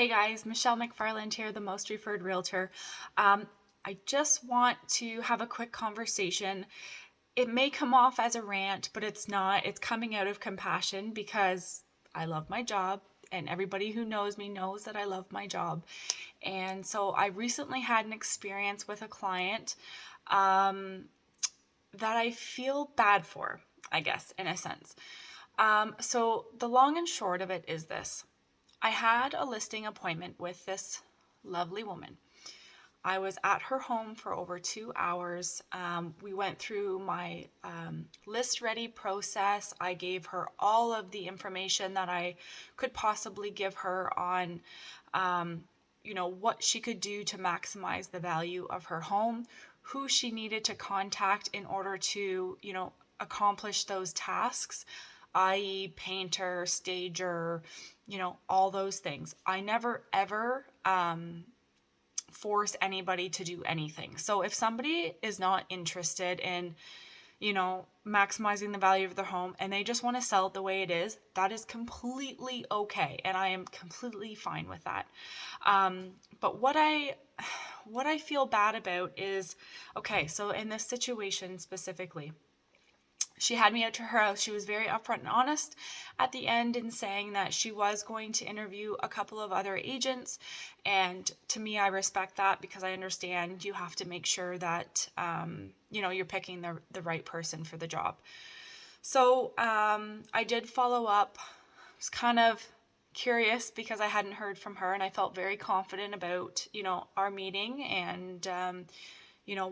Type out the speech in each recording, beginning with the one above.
Hey guys, Michelle McFarland here, the Most Referred Realtor. I just want to have a quick conversation. It may come off as a rant, but it's not. It's coming out of compassion because I love my job, and everybody who knows me knows that I love my job. And so I recently had an experience with a client that I feel bad for, I guess, in a sense. So the long and short of it is this. I had a listing appointment with this lovely woman. I was at her home for over 2 hours. We went through my list ready process. I gave her all of the information that I could possibly give her on, what she could do to maximize the value of her home, who she needed to contact in order to, accomplish those tasks, i.e., painter, stager, all those things. I never ever force anybody to do anything. So if somebody is not interested in, maximizing the value of their home and they just want to sell it the way it is, that is completely okay. And I am completely fine with that. But what I feel bad about is, okay, so in this situation specifically, she had me out to her house. She was very upfront and honest at the end in saying that she was going to interview a couple of other agents. And to me, I respect that because I understand you have to make sure that, you're picking the right person for the job. So I did follow up. I was kind of curious because I hadn't heard from her, and I felt very confident about, our meeting and,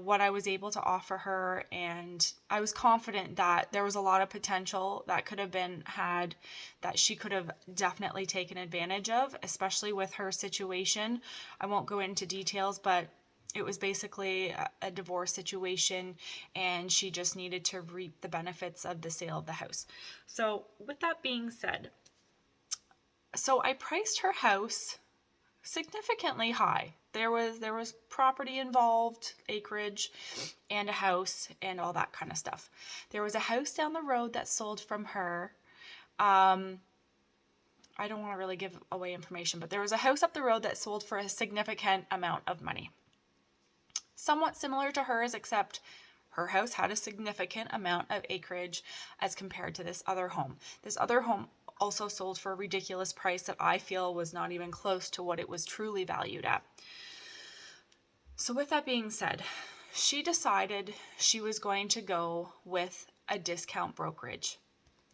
what I was able to offer her. And I was confident that there was a lot of potential that could have been had that she could have definitely taken advantage of, especially with her situation. I won't go into details, but it was basically a divorce situation, and she just needed to reap the benefits of the sale of the house. So with that being said, so I priced her house significantly high. There was property involved, acreage, and a house, and all that kind of stuff. There was a house down the road that sold from her. I don't want to really give away information, but there was a house up the road that sold for a significant amount of money. Somewhat similar to hers, except her house had a significant amount of acreage as compared to this other home. This other home also sold for a ridiculous price that I feel was not even close to what it was truly valued at. So with that being said, she decided she was going to go with a discount brokerage.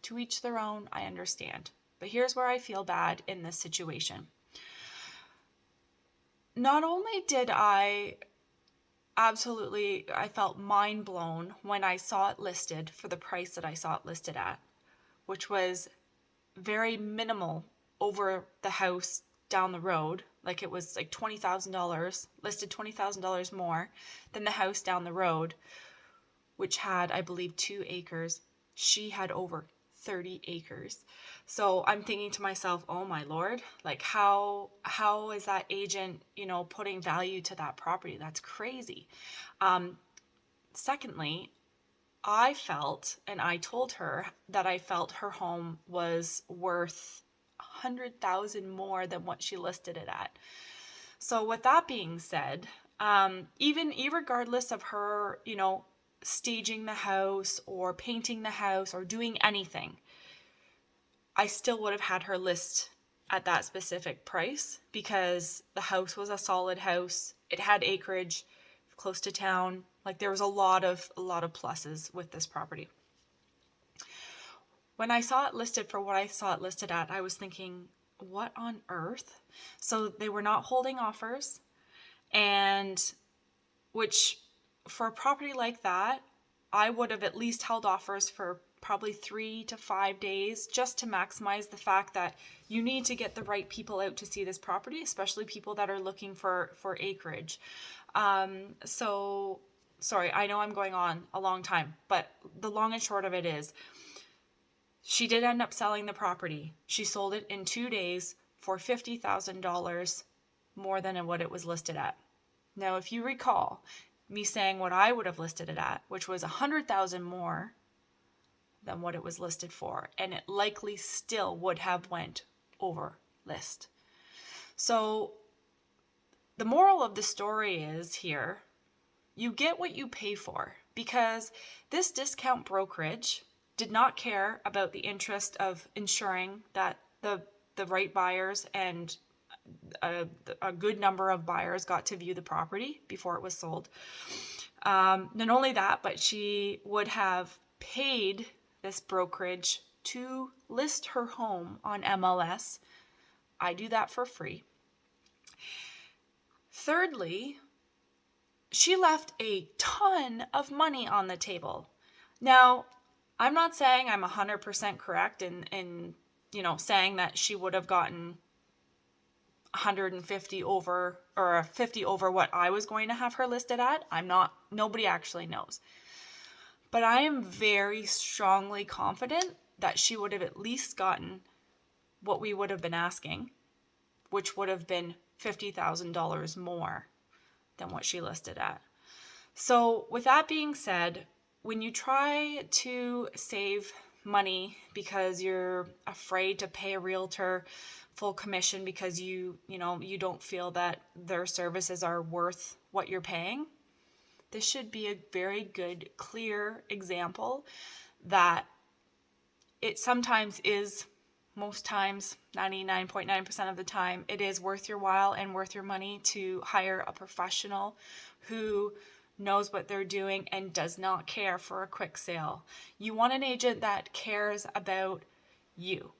To each their own, I understand. But here's where I feel bad in this situation. Not only did I felt mind blown when I saw it listed for the price that I saw it listed at, which was very minimal over the house down the road. Like it was like $20,000, listed $20,000 more than the house down the road, which had, I believe, 2 acres. She had over 30 acres. So I'm thinking to myself, oh my Lord, like how is that agent, putting value to that property? That's crazy. Secondly, I felt, and I told her that I felt her home was worth 100,000 more than what she listed it at. So with that being said, even regardless of her, staging the house or painting the house or doing anything, I still would have had her list at that specific price because the house was a solid house. It had acreage close to town. Like there was a lot of pluses with this property. When I saw it listed for what I saw it listed at, I was thinking, what on earth? So they were not holding offers, and which for a property like that, I would have at least held offers for probably 3 to 5 days just to maximize the fact that you need to get the right people out to see this property, especially people that are looking for acreage. So sorry, I know I'm going on a long time, but the long and short of it is she did end up selling the property. She sold it in 2 days for $50,000 more than what it was listed at. Now, if you recall me saying what I would have listed it at, which was $100,000 more than what it was listed for, and it likely still would have went over list. So the moral of the story is here, you get what you pay for, because this discount brokerage did not care about the interest of ensuring that the right buyers and a good number of buyers got to view the property before it was sold. Not only that, but she would have paid this brokerage to list her home on MLS. I do that for free. Thirdly, she left a ton of money on the table. Now, I'm not saying I'm 100% correct in saying that she would have gotten 150 over or 50 over what I was going to have her listed at. Nobody actually knows. But I am very strongly confident that she would have at least gotten what we would have been asking, which would have been $50,000 more than what she listed at. So with that being said, when you try to save money because you're afraid to pay a realtor full commission because you don't feel that their services are worth what you're paying, this should be a very good, clear example that it sometimes is, most times, 99.9% of the time, it is worth your while and worth your money to hire a professional who knows what they're doing and does not care for a quick sale. You want an agent that cares about you.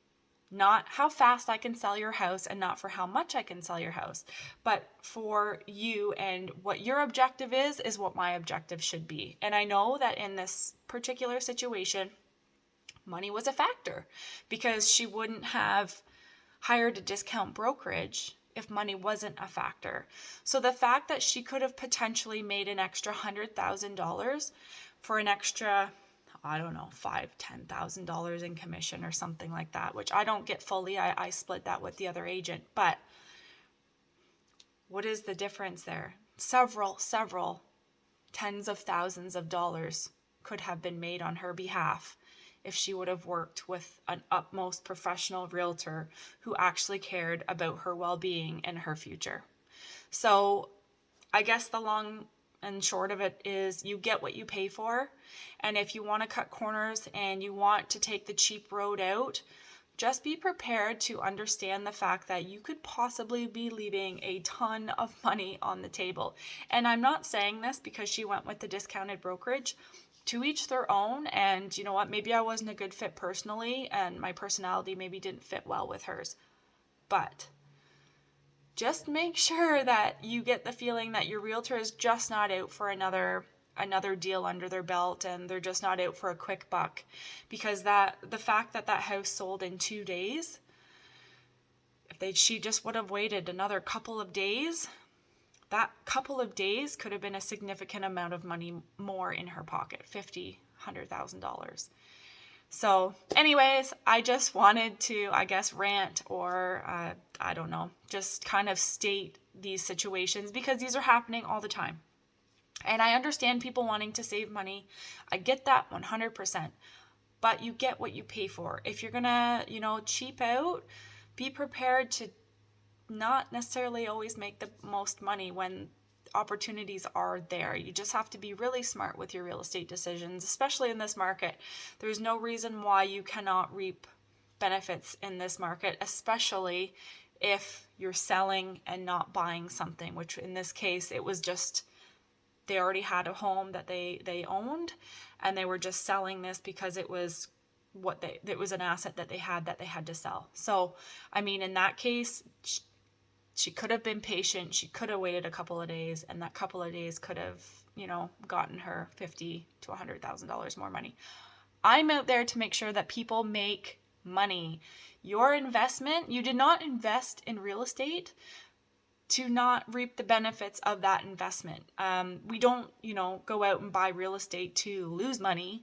Not how fast I can sell your house and not for how much I can sell your house, but for you, and what your objective is what my objective should be. And I know that in this particular situation, money was a factor because she wouldn't have hired a discount brokerage if money wasn't a factor. So the fact that she could have potentially made an extra $100,000 for an extra, I don't know, $5,000-$10,000 in commission or something like that, which I don't get fully. I split that with the other agent. But what is the difference there? Several tens of thousands of dollars could have been made on her behalf if she would have worked with an utmost professional realtor who actually cared about her well-being and her future. So I guess the long and short of it is you get what you pay for. And if you want to cut corners and you want to take the cheap road out, just be prepared to understand the fact that you could possibly be leaving a ton of money on the table. And I'm not saying this because she went with the discounted brokerage. To each their own, and you know what, maybe I wasn't a good fit personally and my personality maybe didn't fit well with hers, but just make sure that you get the feeling that your realtor is just not out for another deal under their belt, and they're just not out for a quick buck, because the fact that house sold in 2 days, if she just would have waited another couple of days, that couple of days could have been a significant amount of money more in her pocket, $50,000, $100,000. So anyways, I just wanted to, I guess, rant or, I don't know, just kind of state these situations because these are happening all the time. And I understand people wanting to save money. I get that 100%. But you get what you pay for. If you're going to, cheap out, be prepared to not necessarily always make the most money when opportunities are there. You just have to be really smart with your real estate decisions, especially in this market. There's no reason why you cannot reap benefits in this market, especially if you're selling and not buying something, which in this case, it was just they already had a home that they owned, and they were just selling this because it was it was an asset that they had to sell. So, I mean, in that case, she could have been patient. She could have waited a couple of days, and that couple of days could have, gotten her $50,000 to $100,000 more money. I'm out there to make sure that people make money. Your investment, you did not invest in real estate to not reap the benefits of that investment. We don't, go out and buy real estate to lose money.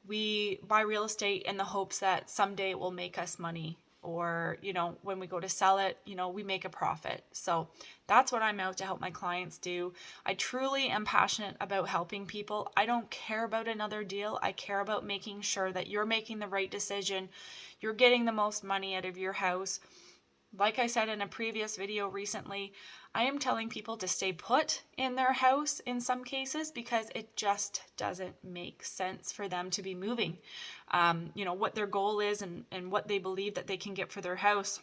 We buy real estate in the hopes that someday it will make us money, or, when we go to sell it, we make a profit. So that's what I'm out to help my clients do. I truly am passionate about helping people. I don't care about another deal. I care about making sure that you're making the right decision. You're getting the most money out of your house. like I said in a previous video recently, I am telling people to stay put in their house in some cases because it just doesn't make sense for them to be moving. What their goal is and what they believe that they can get for their house,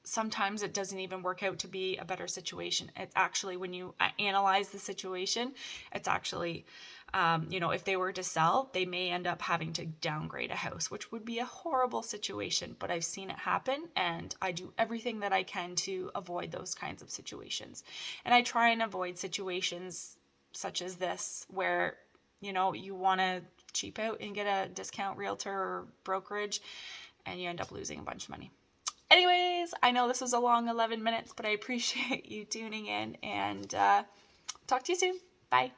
sometimes it doesn't even work out to be a better situation. It's actually, when you analyze the situation, it's actually, if they were to sell, they may end up having to downgrade a house, which would be a horrible situation. But I've seen it happen, and I do everything that I can to avoid those kinds of situations. And I try and avoid situations such as this where, you want to cheap out and get a discount realtor or brokerage, and you end up losing a bunch of money. Anyways, I know this was a long 11 minutes, but I appreciate you tuning in, and talk to you soon. Bye.